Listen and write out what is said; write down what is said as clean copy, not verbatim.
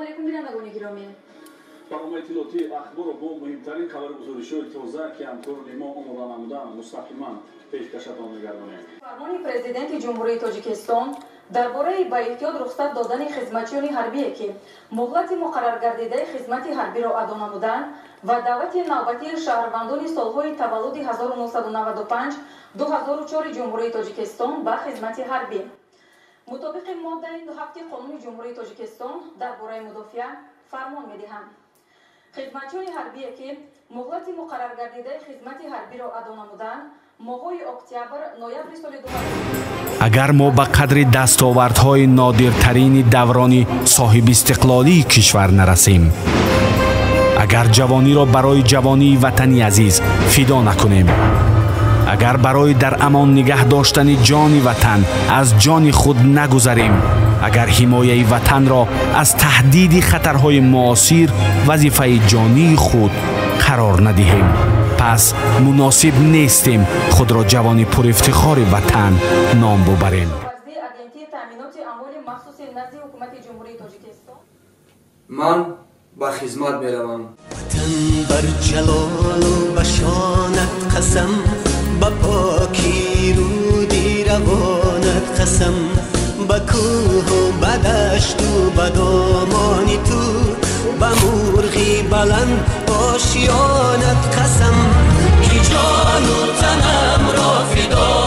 سلام علیکم بینندگان گرامی. برنامه اطلاعاتی اخبار با مهمترین خبرگزاری‌های تازه که همکاران ما آماده نمودند مستقیما پیشکشتان می‌گردانیم. فرمان پرزیدنت جمهوری تاجیکستان درباره با احتیاط رخصت دادن خدمتیان حربی که مهلت مقرر گردیده خدمت حربی را ادا نمودند و دعوت نوبتی شهروندان سالهای تولد 1995 2004 جمهوری تاجیکستان به خدمت حربی. مطابق ماده 27 قانون جمهوری تاجیکستان درباره مدافع فرمان می‌دهند خدمتیان حربی که مهلت مقرر گردیده خدمت حربی را ادا نمودند ماه‌های اکتبر نوامبر سال 2000 اگر ما به قدر دستاوردهای نادرترین دوران صاحب استقلالی کشور نرسیم، اگر جوانی را برای جوانی وطنی عزیز فدا نکنیم، اگر برای در امان نگه داشتن جان وطن از جان خود نگذریم، اگر حمایت وطن را از تهدید خطرهای معاصر وظیفه جانی خود قرار ندهیم، پس مناسب نیستیم خود را جوانی پر افتخار وطن نام ببریم. من با خدمت میروم. وطن بر جلال و بشانت قسم، با پاکی رودی روانت قسم، با کوه و با دشت و با دامان تو، با مرغی بلند آشیانت قسم، که جان و تنم را فدا